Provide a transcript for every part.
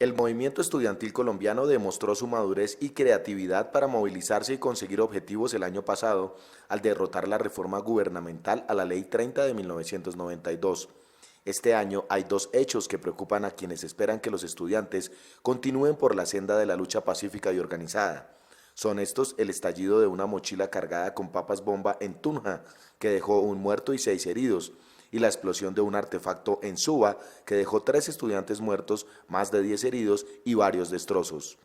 El movimiento estudiantil colombiano demostró su madurez y creatividad para movilizarse y conseguir objetivos el año pasado al derrotar la reforma gubernamental a la Ley 30 de 1992. Este año hay dos hechos que preocupan a quienes esperan que los estudiantes continúen por la senda de la lucha pacífica y organizada. Son estos el estallido de una mochila cargada con papas bomba en Tunja, que dejó un muerto y 6 heridos, y la explosión de un artefacto en Suba, que dejó 3 estudiantes muertos, más de 10 heridos y varios destrozos.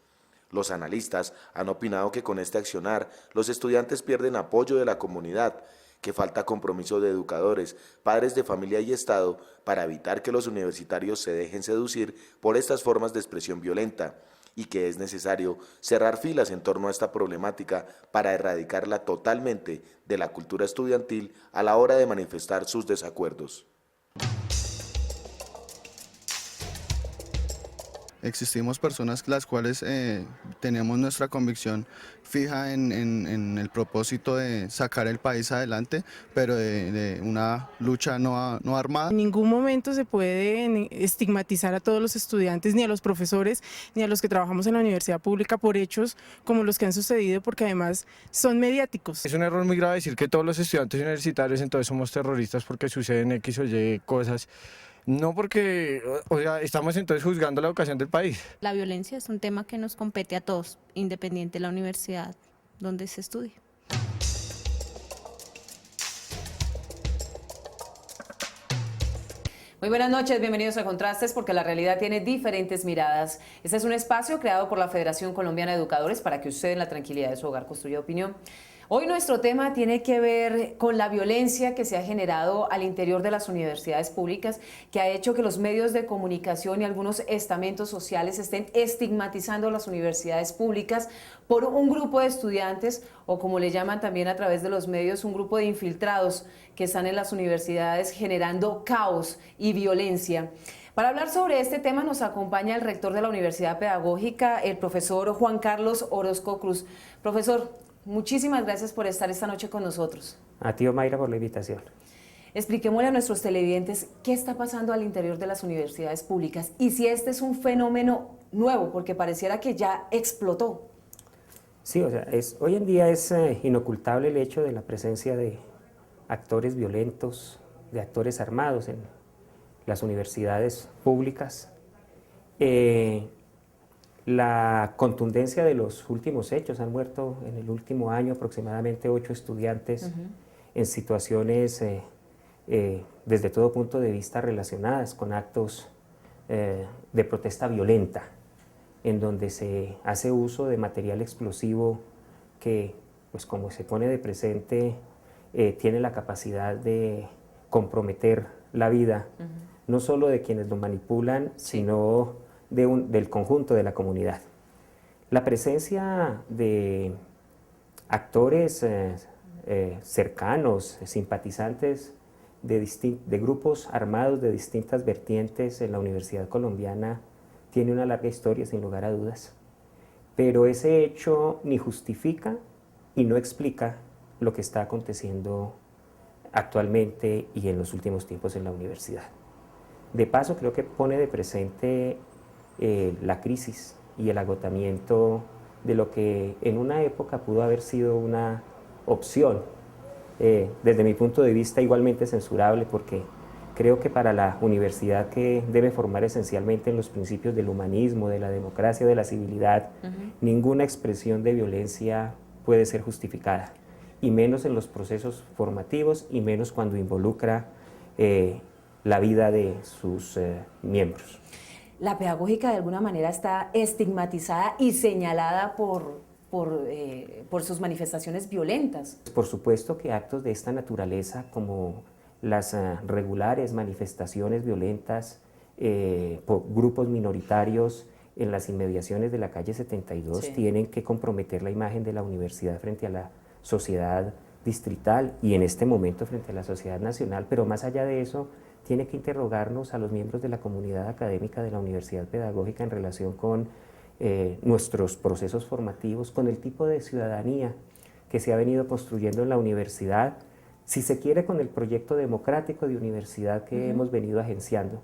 Los analistas han opinado que con este accionar los estudiantes pierden apoyo de la comunidad, que falta compromiso de educadores, padres de familia y Estado para evitar que los universitarios se dejen seducir por estas formas de expresión violenta, y que es necesario cerrar filas en torno a esta problemática para erradicarla totalmente de la cultura estudiantil a la hora de manifestar sus desacuerdos. Existimos personas las cuales tenemos nuestra convicción fija en el propósito de sacar el país adelante, pero de una lucha no armada. En ningún momento se puede estigmatizar a todos los estudiantes, ni a los profesores, ni a los que trabajamos en la universidad pública por hechos como los que han sucedido, porque además son mediáticos. Es un error muy grave decir que todos los estudiantes universitarios entonces somos terroristas porque suceden X o Y cosas. No, porque, o sea, estamos entonces juzgando la educación del país. La violencia es un tema que nos compete a todos, independiente de la universidad donde se estudie. Muy buenas noches, bienvenidos a Contrastes, porque la realidad tiene diferentes miradas. Este es un espacio creado por la Federación Colombiana de Educadores para que usted en la tranquilidad de su hogar construya opinión. Hoy nuestro tema tiene que ver con la violencia que se ha generado al interior de las universidades públicas, que ha hecho que los medios de comunicación y algunos estamentos sociales estén estigmatizando las universidades públicas por un grupo de estudiantes, o como le llaman también a través de los medios, un grupo de infiltrados que están en las universidades generando caos y violencia. Para hablar sobre este tema nos acompaña el rector de la Universidad Pedagógica, el profesor Juan Carlos Orozco Cruz. Profesor, muchísimas gracias por estar esta noche con nosotros. A ti, Omaira, por la invitación. Expliquémosle a nuestros televidentes qué está pasando al interior de las universidades públicas y si este es un fenómeno nuevo, porque pareciera que ya explotó. Sí, o sea, hoy en día es inocultable el hecho de la presencia de actores violentos, de actores armados en las universidades públicas. La contundencia de los últimos hechos: han muerto en el último año aproximadamente 8 estudiantes en situaciones desde todo punto de vista relacionadas con actos de protesta violenta, en donde se hace uso de material explosivo que, pues como se pone de presente, tiene la capacidad de comprometer la vida, no solo de quienes lo manipulan, sino del conjunto de la comunidad. La presencia de actores cercanos, simpatizantes de grupos armados de distintas vertientes en la Universidad Colombiana tiene una larga historia, sin lugar a dudas, pero ese hecho ni justifica y no explica lo que está aconteciendo actualmente y en los últimos tiempos en la universidad. De paso, creo que pone de presente la crisis y el agotamiento de lo que en una época pudo haber sido una opción, desde mi punto de vista igualmente censurable, porque creo que para la universidad, que debe formar esencialmente en los principios del humanismo, de la democracia, de la civilidad, ninguna expresión de violencia puede ser justificada, y menos en los procesos formativos, y menos cuando involucra la vida de sus miembros. La pedagógica de alguna manera está estigmatizada y señalada por sus manifestaciones violentas. Por supuesto que actos de esta naturaleza, como las regulares manifestaciones violentas por grupos minoritarios en las inmediaciones de la calle 72, tienen que comprometer la imagen de la universidad frente a la sociedad distrital y en este momento frente a la sociedad nacional, pero más allá de eso, tiene que interrogarnos a los miembros de la comunidad académica de la Universidad Pedagógica en relación con nuestros procesos formativos, con el tipo de ciudadanía que se ha venido construyendo en la universidad, si se quiere con el proyecto democrático de universidad que hemos venido agenciando,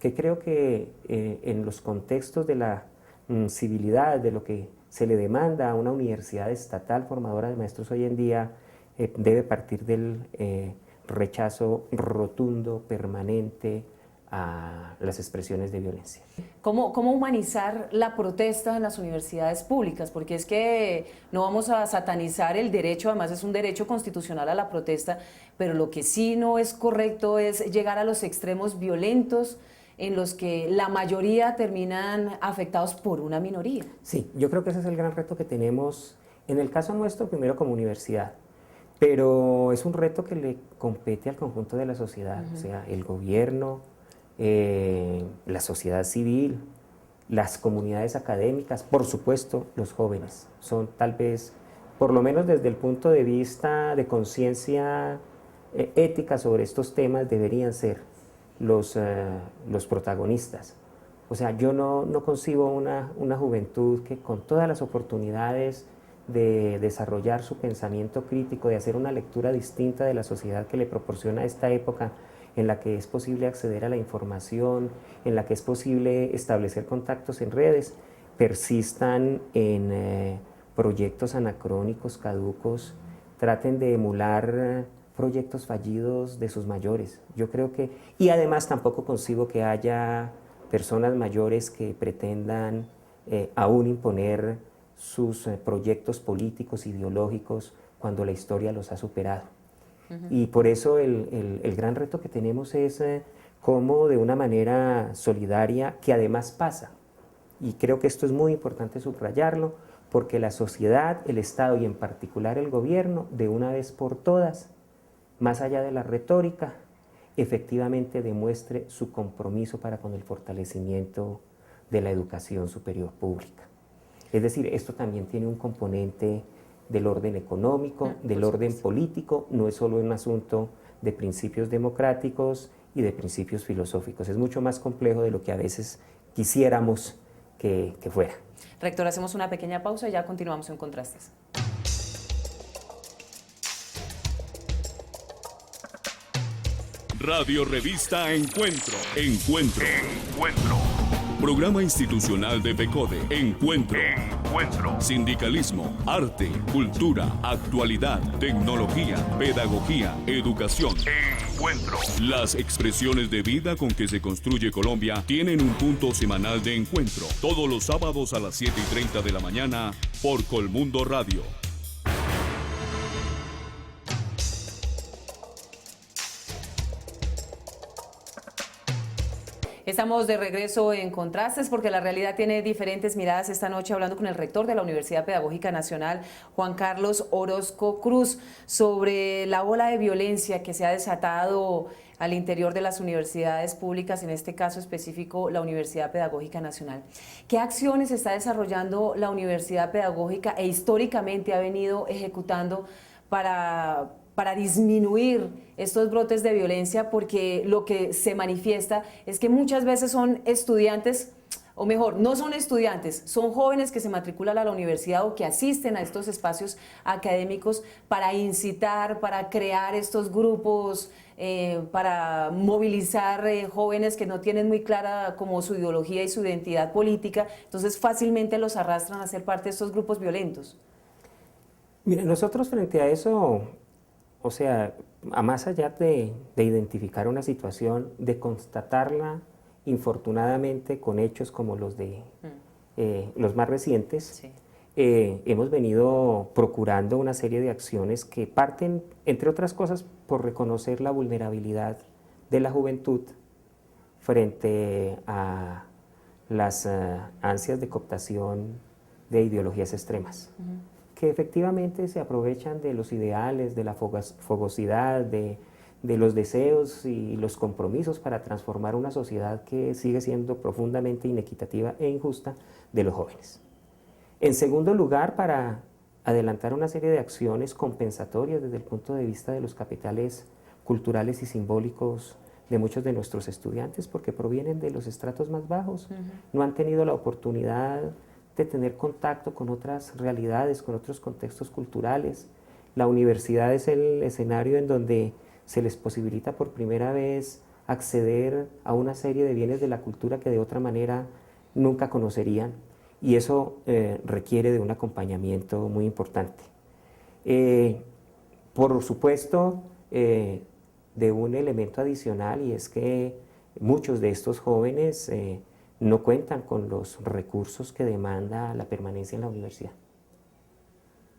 que creo que en los contextos de la civilidad, de lo que se le demanda a una universidad estatal formadora de maestros hoy en día, debe partir del rechazo rotundo, permanente, a las expresiones de violencia. ¿Cómo humanizar la protesta en las universidades públicas? Porque es que no vamos a satanizar el derecho, además es un derecho constitucional a la protesta, pero lo que sí no es correcto es llegar a los extremos violentos en los que la mayoría terminan afectados por una minoría. Sí, yo creo que ese es el gran reto que tenemos, en el caso nuestro, primero como universidad, pero es un reto que le compete al conjunto de la sociedad, o sea, el gobierno, la sociedad civil, las comunidades académicas, por supuesto los jóvenes, son tal vez, por lo menos desde el punto de vista de conciencia ética sobre estos temas, deberían ser los protagonistas. O sea, yo no concibo una juventud que con todas las oportunidades de desarrollar su pensamiento crítico, de hacer una lectura distinta de la sociedad que le proporciona esta época, en la que es posible acceder a la información, en la que es posible establecer contactos en redes, persistan en proyectos anacrónicos, caducos, traten de emular proyectos fallidos de sus mayores. Yo creo que, y además tampoco concibo que haya personas mayores que pretendan aún imponer sus proyectos políticos, ideológicos, cuando la historia los ha superado. Y por eso el gran reto que tenemos es cómo de una manera solidaria, que además pasa, y creo que esto es muy importante subrayarlo, porque la sociedad, el Estado y en particular el gobierno, de una vez por todas, más allá de la retórica, efectivamente demuestre su compromiso para con el fortalecimiento de la educación superior pública. Es decir, esto también tiene un componente del orden económico, del orden político, no es solo un asunto de principios democráticos y de principios filosóficos, es mucho más complejo de lo que a veces quisiéramos que fuera. Rector, hacemos una pequeña pausa y ya continuamos en Contrastes. Radio Revista Encuentro. Programa institucional de PECODE. Encuentro. Sindicalismo, arte, cultura, actualidad, tecnología, pedagogía, educación. Las expresiones de vida con que se construye Colombia tienen un punto semanal de encuentro. Todos los sábados a las 7:30 de la mañana por Colmundo Radio. Estamos de regreso en Contrastes porque la realidad tiene diferentes miradas. Esta noche hablando con el rector de la Universidad Pedagógica Nacional, Juan Carlos Orozco Cruz, sobre la ola de violencia que se ha desatado al interior de las universidades públicas, en este caso específico la Universidad Pedagógica Nacional. ¿Qué acciones está desarrollando la Universidad Pedagógica e históricamente ha venido ejecutando para disminuir estos brotes de violencia? Porque lo que se manifiesta es que muchas veces son estudiantes, o mejor, no son estudiantes, son jóvenes que se matriculan a la universidad o que asisten a estos espacios académicos para incitar, para crear estos grupos, para movilizar jóvenes que no tienen muy clara como su ideología y su identidad política, entonces fácilmente los arrastran a ser parte de estos grupos violentos. Mira, nosotros frente a eso, o sea, a más allá de identificar una situación, de constatarla infortunadamente con hechos como los de los más recientes, Sí. Hemos venido procurando una serie de acciones que parten, entre otras cosas, por reconocer la vulnerabilidad de la juventud frente a las ansias de cooptación de ideologías extremas. Que efectivamente se aprovechan de los ideales, de la fogosidad, de los deseos y los compromisos para transformar una sociedad que sigue siendo profundamente inequitativa e injusta de los jóvenes. En segundo lugar, para adelantar una serie de acciones compensatorias desde el punto de vista de los capitales culturales y simbólicos de muchos de nuestros estudiantes, porque provienen de los estratos más bajos, no han tenido la oportunidad de tener contacto con otras realidades, con otros contextos culturales. La universidad es el escenario en donde se les posibilita por primera vez acceder a una serie de bienes de la cultura que de otra manera nunca conocerían, y eso requiere de un acompañamiento muy importante. Por supuesto, de un elemento adicional, y es que muchos de estos jóvenes no cuentan con los recursos que demanda la permanencia en la universidad.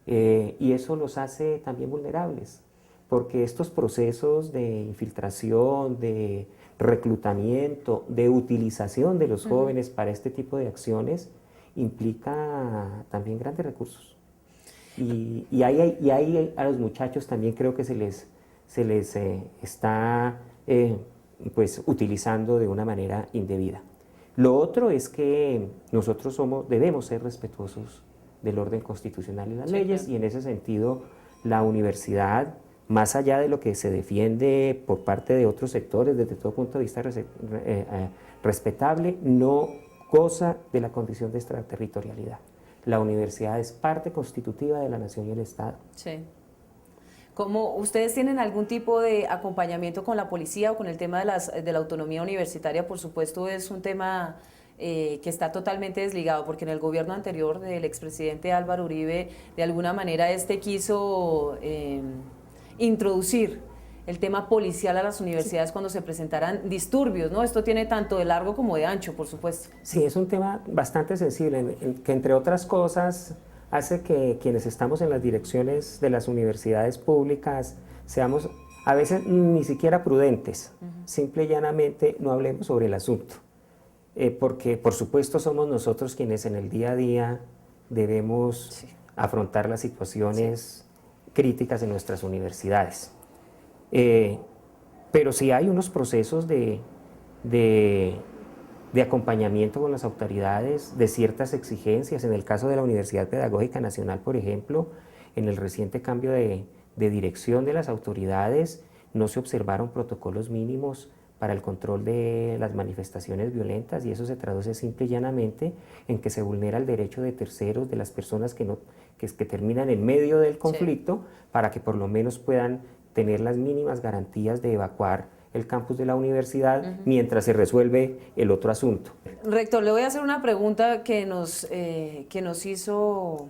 Y eso los hace también vulnerables, porque estos procesos de infiltración, de reclutamiento, de utilización de los jóvenes para este tipo de acciones implica también grandes recursos. Y ahí a los muchachos también creo que se les está pues utilizando de una manera indebida. Lo otro es que nosotros debemos ser respetuosos del orden constitucional y las leyes, y en ese sentido la universidad, más allá de lo que se defiende por parte de otros sectores desde todo punto de vista respetable, no goza de la condición de extraterritorialidad. La universidad es parte constitutiva de la nación y el Estado. Sí. ¿Cómo ustedes tienen algún tipo de acompañamiento con la policía o con el tema de la autonomía universitaria? Por supuesto, es un tema que está totalmente desligado, porque en el gobierno anterior del expresidente Álvaro Uribe, de alguna manera quiso introducir el tema policial a las universidades cuando se presentaran disturbios, ¿no? Esto tiene tanto de largo como de ancho, por supuesto. Sí, es un tema bastante sensible, que entre otras cosas hace que quienes estamos en las direcciones de las universidades públicas seamos a veces ni siquiera prudentes, simple y llanamente no hablemos sobre el asunto, porque por supuesto somos nosotros quienes en el día a día debemos afrontar las situaciones críticas en nuestras universidades. Pero sí hay unos procesos de acompañamiento con las autoridades, de ciertas exigencias. En el caso de la Universidad Pedagógica Nacional, por ejemplo, en el reciente cambio de dirección de las autoridades, no se observaron protocolos mínimos para el control de las manifestaciones violentas, y eso se traduce simple y llanamente en que se vulnera el derecho de terceros, de las personas que terminan en medio del conflicto, para que por lo menos puedan tener las mínimas garantías de evacuar el campus de la universidad mientras se resuelve el otro asunto. Rector, le voy a hacer una pregunta que nos hizo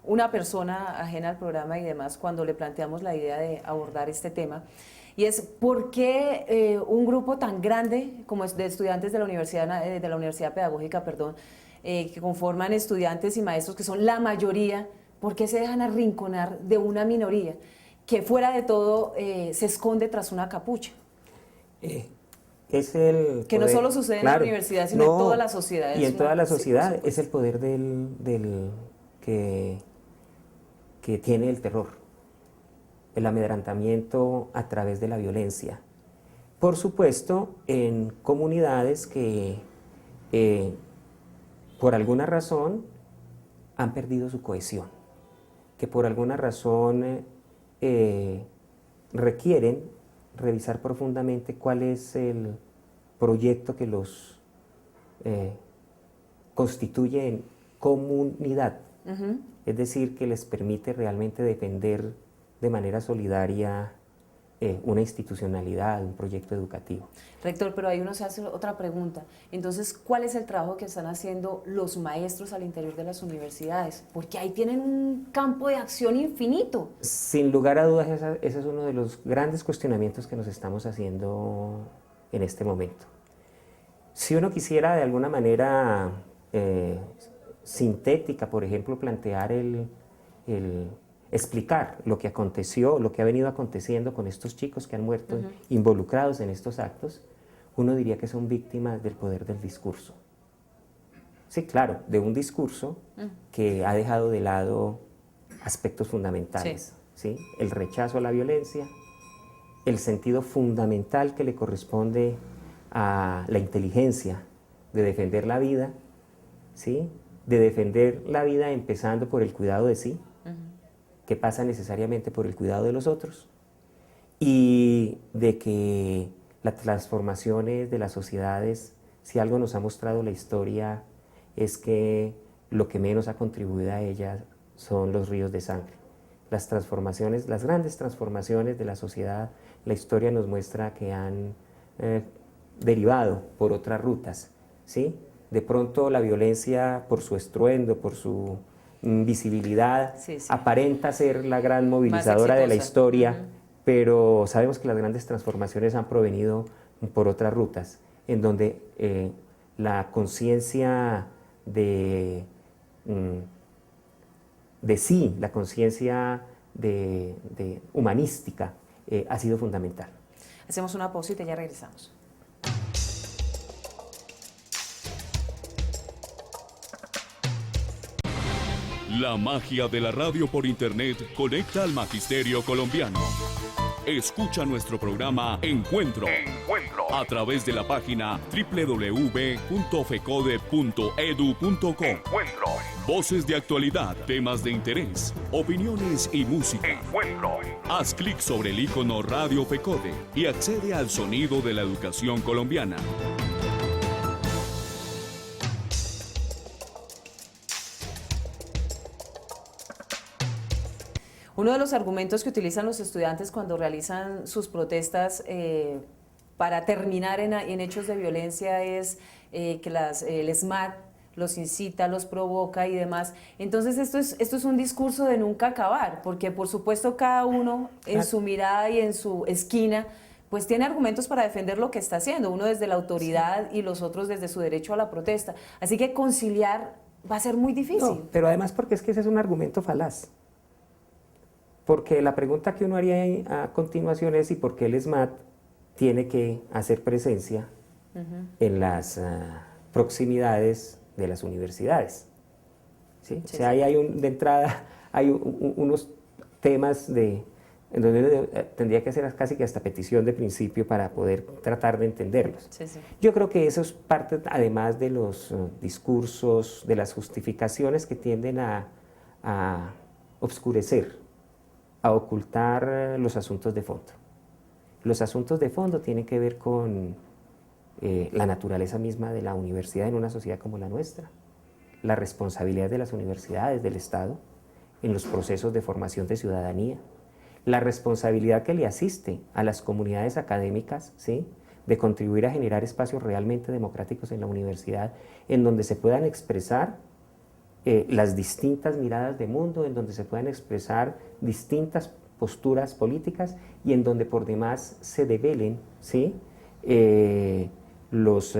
una persona ajena al programa y demás cuando le planteamos la idea de abordar este tema, y es ¿por qué un grupo tan grande como es de estudiantes de la Universidad Pedagógica, que conforman estudiantes y maestros que son la mayoría, por qué se dejan arrinconar de una minoría que fuera de todo se esconde tras una capucha? Es el que poder, no solo sucede en la universidad, sino en toda la sociedad. Y en toda la sociedad es el poder que tiene el terror, el amedrentamiento a través de la violencia. Por supuesto, en comunidades que por alguna razón han perdido su cohesión, que por alguna razón requieren revisar profundamente cuál es el proyecto que los constituye en comunidad, es decir, que les permite realmente defender de manera solidaria una institucionalidad, un proyecto educativo. Rector, pero ahí uno se hace otra pregunta. Entonces, ¿cuál es el trabajo que están haciendo los maestros al interior de las universidades? Porque ahí tienen un campo de acción infinito. Sin lugar a dudas, ese es uno de los grandes cuestionamientos que nos estamos haciendo en este momento. Si uno quisiera de alguna manera sintética, por ejemplo, plantear explicar lo que aconteció, lo que ha venido aconteciendo con estos chicos que han muerto involucrados en estos actos, uno diría que son víctimas del poder del discurso. Sí, claro, de un discurso que ha dejado de lado aspectos fundamentales, ¿sí? El rechazo a la violencia, el sentido fundamental que le corresponde a la inteligencia de defender la vida, ¿sí? De defender la vida empezando por el cuidado de sí, que pasa necesariamente por el cuidado de los otros, y de que las transformaciones de las sociedades, si algo nos ha mostrado la historia, es que lo que menos ha contribuido a ellas son los ríos de sangre. Las transformaciones, las grandes transformaciones de la sociedad, la historia nos muestra que han derivado por otras rutas, ¿sí? De pronto la violencia, por su estruendo, por su visibilidad, aparenta ser la gran movilizadora de la historia, pero sabemos que las grandes transformaciones han provenido por otras rutas, en donde la conciencia de sí, la conciencia de humanística ha sido fundamental. Hacemos una pausita y ya regresamos. La magia de la radio por internet conecta al magisterio colombiano. Escucha nuestro programa Encuentro a través de la página www.fecode.edu.co. Voces de actualidad, temas de interés, opiniones y música. Haz clic sobre el icono Radio Fecode y accede al sonido de la educación colombiana. Uno de los argumentos que utilizan los estudiantes cuando realizan sus protestas para terminar en hechos de violencia es que el ESMAD los incita, los provoca y demás. Entonces esto es un discurso de nunca acabar, porque por supuesto cada uno en su mirada y en su esquina pues tiene argumentos para defender lo que está haciendo, uno desde la autoridad y los otros desde su derecho a la protesta. Así que conciliar va a ser muy difícil. No, pero además porque es que ese es un argumento falaz. Porque la pregunta que uno haría a continuación es: ¿y por qué el ESMAD tiene que hacer presencia en las proximidades de las universidades? ¿Sí? Sí, o sea, ahí hay de entrada hay unos temas en donde tendría que hacer casi que hasta petición de principio para poder tratar de entenderlos. Sí, sí. Yo creo que eso es parte, además de los discursos, de las justificaciones que tienden a obscurecer, a ocultar los asuntos de fondo. Los asuntos de fondo tienen que ver con la naturaleza misma de la universidad en una sociedad como la nuestra, la responsabilidad de las universidades, del Estado, en los procesos de formación de ciudadanía, la responsabilidad que le asiste a las comunidades académicas, ¿sí?, de contribuir a generar espacios realmente democráticos en la universidad, en donde se puedan expresar las distintas miradas de mundo, en donde se puedan expresar distintas posturas políticas y en donde por demás se develen, ¿sí?, los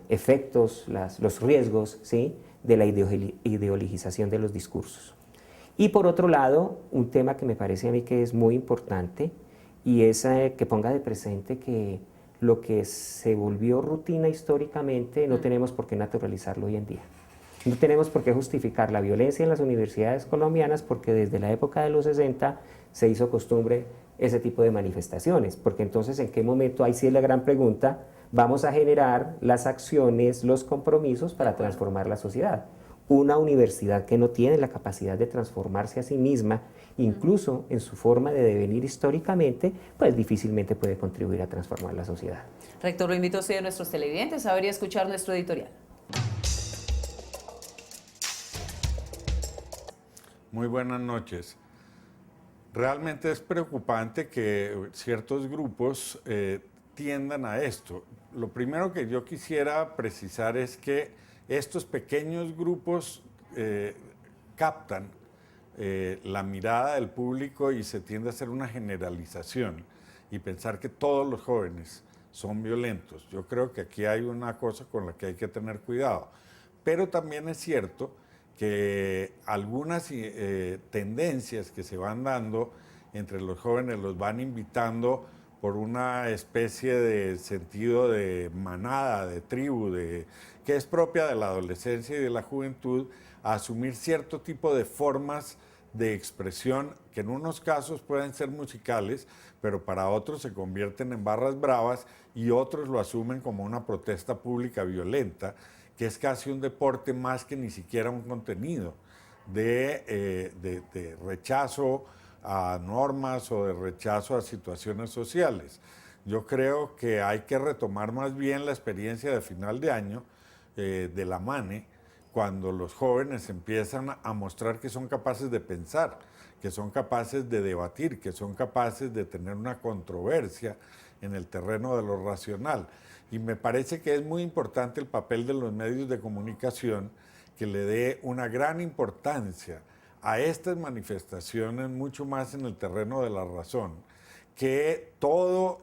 efectos, los riesgos, ¿sí?, de la ideologización de los discursos. Y por otro lado, un tema que me parece a mí que es muy importante y es que ponga de presente que lo que se volvió rutina históricamente no tenemos por qué naturalizarlo hoy en día. No tenemos por qué justificar la violencia en las universidades colombianas porque desde la época de los 60 se hizo costumbre ese tipo de manifestaciones, porque entonces ¿en qué momento? Ahí sí es la gran pregunta, vamos a generar las acciones, los compromisos para transformar la sociedad. Una universidad que no tiene la capacidad de transformarse a sí misma, incluso en su forma de devenir históricamente, pues difícilmente puede contribuir a transformar la sociedad. Rector, lo invito a usted y a nuestros televidentes a ver y a escuchar nuestro editorial. Muy buenas noches. Realmente es preocupante que ciertos grupos tiendan a esto. Lo primero que yo quisiera precisar es que estos pequeños grupos captan la mirada del público y se tiende a hacer una generalización y pensar que todos los jóvenes son violentos. Yo creo que aquí hay una cosa con la que hay que tener cuidado. Pero también es cierto que algunas tendencias que se van dando entre los jóvenes los van invitando por una especie de sentido de manada, de tribu, que es propia de la adolescencia y de la juventud, a asumir cierto tipo de formas de expresión que en unos casos pueden ser musicales, pero para otros se convierten en barras bravas y otros lo asumen como una protesta pública violenta, que es casi un deporte más que ni siquiera un contenido de rechazo a normas o de rechazo a situaciones sociales. Yo creo que hay que retomar más bien la experiencia de final de año de la MANE, cuando los jóvenes empiezan a mostrar que son capaces de pensar, que son capaces de debatir, que son capaces de tener una controversia en el terreno de lo racional. Y me parece que es muy importante el papel de los medios de comunicación, que le dé una gran importancia a estas manifestaciones, mucho más en el terreno de la razón, que todo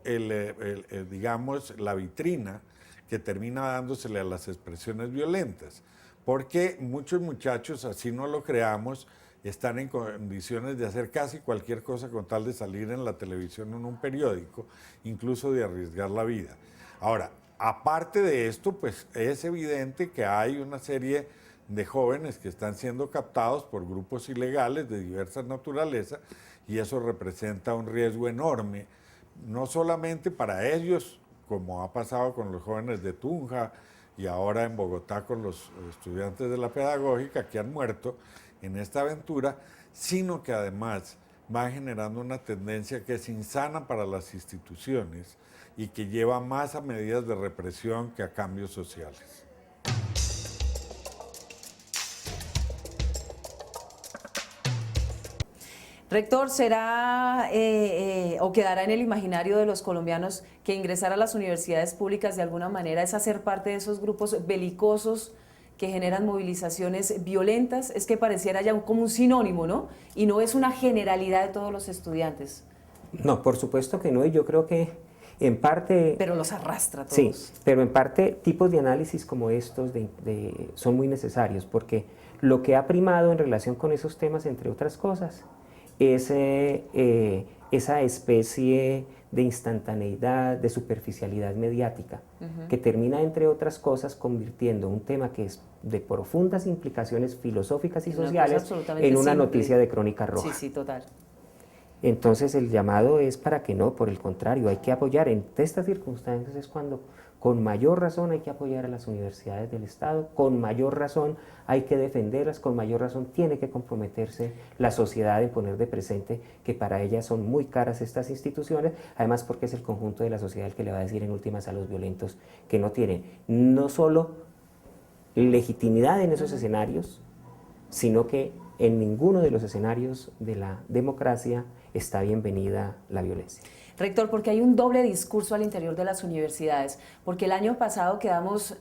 digamos, la vitrina que termina dándosele a las expresiones violentas. Porque muchos muchachos, así no lo creamos, están en condiciones de hacer casi cualquier cosa con tal de salir en la televisión o en un periódico, incluso de arriesgar la vida. Ahora, aparte de esto, pues es evidente que hay una serie de jóvenes que están siendo captados por grupos ilegales de diversa naturaleza, y eso representa un riesgo enorme, no solamente para ellos, como ha pasado con los jóvenes de Tunja y ahora en Bogotá con los estudiantes de la pedagógica que han muerto en esta aventura, sino que además va generando una tendencia que es insana para las instituciones y que lleva más a medidas de represión que a cambios sociales. Rector, ¿será o quedará en el imaginario de los colombianos que ingresar a las universidades públicas de alguna manera es hacer parte de esos grupos belicosos que generan movilizaciones violentas? Es que pareciera ya como un sinónimo, ¿no? Y no es una generalidad de todos los estudiantes. No, por supuesto que no, y yo creo que en parte... Pero los arrastra a todos. Sí, pero en parte tipos de análisis como estos son muy necesarios, porque lo que ha primado en relación con esos temas, entre otras cosas, es esa especie de instantaneidad, de superficialidad mediática, que termina, entre otras cosas, convirtiendo un tema que es de profundas implicaciones filosóficas y sociales en una noticia de crónica roja. Sí, sí, total. Entonces el llamado es para que no, por el contrario, hay que apoyar. En estas circunstancias es cuando con mayor razón hay que apoyar a las universidades del Estado, con mayor razón hay que defenderlas, con mayor razón tiene que comprometerse la sociedad en poner de presente que para ellas son muy caras estas instituciones, además porque es el conjunto de la sociedad el que le va a decir en últimas a los violentos que no tienen no solo legitimidad en esos escenarios, sino que en ninguno de los escenarios de la democracia está bienvenida la violencia. Rector, porque hay un doble discurso al interior de las universidades, porque el año pasado quedamos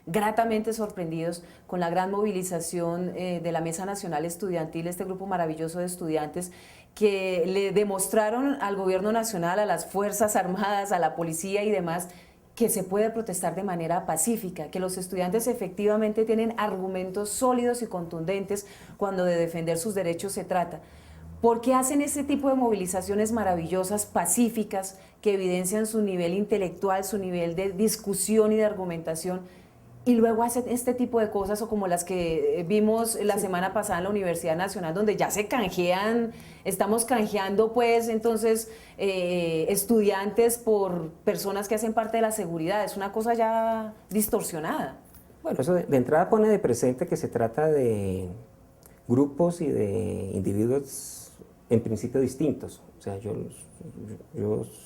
gratamente sorprendidos con la gran movilización de la Mesa Nacional Estudiantil, este grupo maravilloso de estudiantes que le demostraron al gobierno nacional, a las Fuerzas Armadas, a la policía y demás, que se puede protestar de manera pacífica, que los estudiantes efectivamente tienen argumentos sólidos y contundentes cuando de defender sus derechos se trata. ¿Por qué hacen este tipo de movilizaciones maravillosas, pacíficas, que evidencian su nivel intelectual, su nivel de discusión y de argumentación, y luego hacen este tipo de cosas o como las que vimos la semana pasada en la Universidad Nacional, donde ya se canjean, estamos canjeando pues entonces estudiantes por personas que hacen parte de la seguridad? Es una cosa ya distorsionada. Bueno, eso de entrada pone de presente que se trata de grupos y de individuos en principio distintos. O sea, yo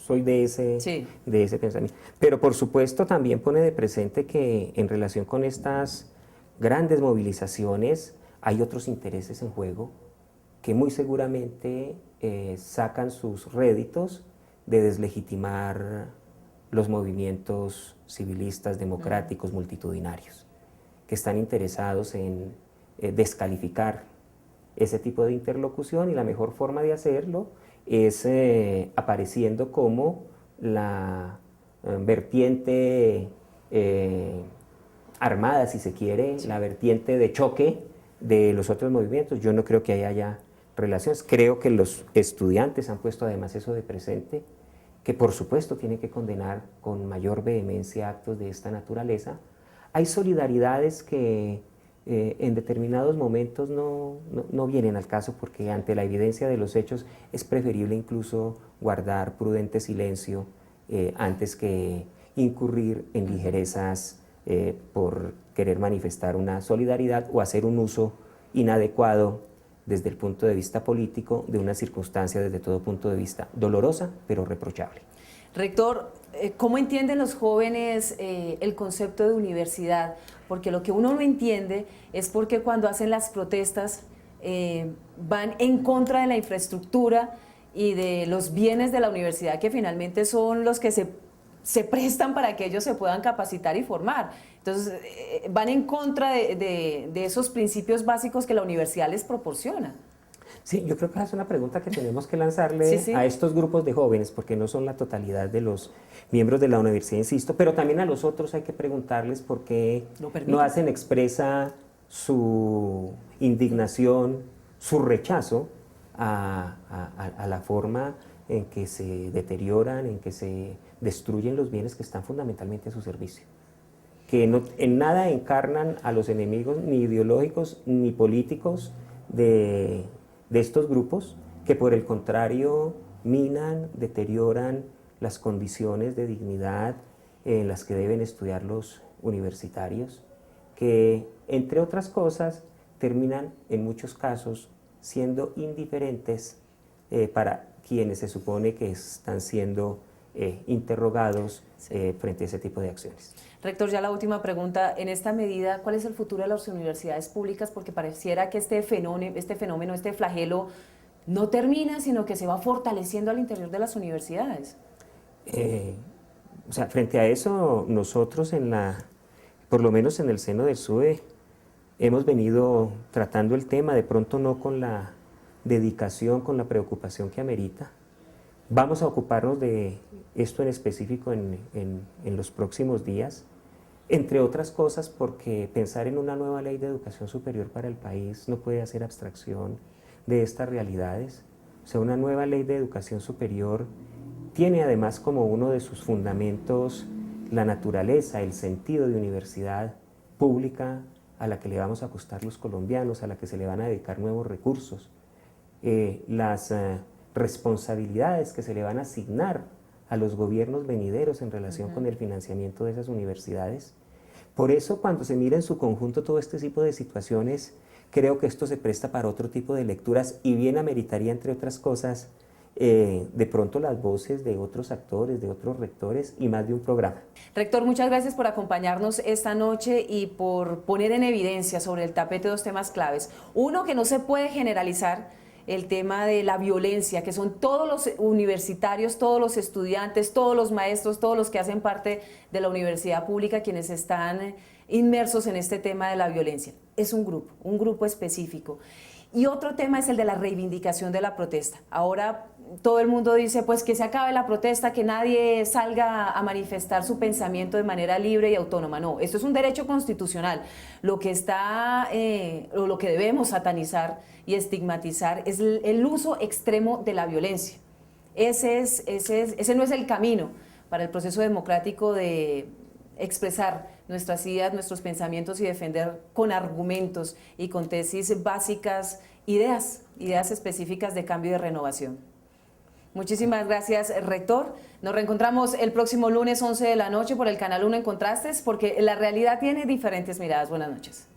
soy de ese pensamiento. Pero por supuesto también pone de presente que en relación con estas grandes movilizaciones hay otros intereses en juego que muy seguramente sacan sus réditos de deslegitimar los movimientos civilistas, democráticos, multitudinarios, que están interesados en descalificar ese tipo de interlocución, y la mejor forma de hacerlo es apareciendo como la vertiente armada, si se quiere, la vertiente de choque de los otros movimientos. Yo no creo que haya relaciones. Creo que los estudiantes han puesto además eso de presente, que por supuesto tienen que condenar con mayor vehemencia actos de esta naturaleza. Hay solidaridades que en determinados momentos no vienen al caso, porque ante la evidencia de los hechos es preferible incluso guardar prudente silencio antes que incurrir en ligerezas por querer manifestar una solidaridad o hacer un uso inadecuado desde el punto de vista político de una circunstancia desde todo punto de vista dolorosa pero reprochable. Rector, ¿cómo entienden los jóvenes el concepto de universidad? Porque lo que uno no entiende es porque cuando hacen las protestas van en contra de la infraestructura y de los bienes de la universidad, que finalmente son los que se prestan para que ellos se puedan capacitar y formar. Entonces, van en contra de esos principios básicos que la universidad les proporciona. Sí, yo creo que es una pregunta que tenemos que lanzarle a estos grupos de jóvenes, porque no son la totalidad de los miembros de la universidad, insisto, pero también a los otros hay que preguntarles por qué no hacen expresa su indignación, su rechazo a la forma en que se deterioran, en que se destruyen los bienes que están fundamentalmente a su servicio, que en nada encarnan a los enemigos ni ideológicos ni políticos de estos grupos, que por el contrario minan, deterioran las condiciones de dignidad en las que deben estudiar los universitarios, que entre otras cosas terminan en muchos casos siendo indiferentes para quienes se supone que están siendo interrogados frente a ese tipo de acciones. Rector, ya la última pregunta. En esta medida, ¿cuál es el futuro de las universidades públicas? Porque pareciera que este fenómeno, este flagelo, no termina, sino que se va fortaleciendo al interior de las universidades. O sea, frente a eso, nosotros por lo menos en el seno del SUE, hemos venido tratando el tema, de pronto no con la dedicación, con la preocupación que amerita. Vamos a ocuparnos de esto en específico en los próximos días, entre otras cosas porque pensar en una nueva ley de educación superior para el país no puede hacer abstracción de estas realidades. O sea, una nueva ley de educación superior tiene además como uno de sus fundamentos la naturaleza, el sentido de universidad pública a la que le vamos a apostar los colombianos, a la que se le van a dedicar nuevos recursos, las responsabilidades que se le van a asignar a los gobiernos venideros en relación con el financiamiento de esas universidades. Por eso, cuando se mira en su conjunto todo este tipo de situaciones, creo que esto se presta para otro tipo de lecturas y bien ameritaría, entre otras cosas, de pronto las voces de otros actores, de otros rectores y más de un programa. Rector, muchas gracias por acompañarnos esta noche y por poner en evidencia sobre el tapete dos temas claves. Uno, que no se puede generalizar el tema de la violencia, que son todos los universitarios, todos los estudiantes, todos los maestros, todos los que hacen parte de la universidad pública, quienes están inmersos en este tema de la violencia. Es un grupo específico. Y otro tema es el de la reivindicación de la protesta. Ahora todo el mundo dice pues que se acabe la protesta, que nadie salga a manifestar su pensamiento de manera libre y autónoma. No, esto es un derecho constitucional. Lo que o lo que debemos satanizar y estigmatizar es el uso extremo de la violencia. Ese no es el camino para el proceso democrático de expresar nuestras ideas, nuestros pensamientos y defender con argumentos y con tesis básicas ideas específicas de cambio y de renovación. Muchísimas gracias, rector. Nos reencontramos el próximo lunes 11 de la noche por el Canal 1 en Contrastes, porque la realidad tiene diferentes miradas. Buenas noches.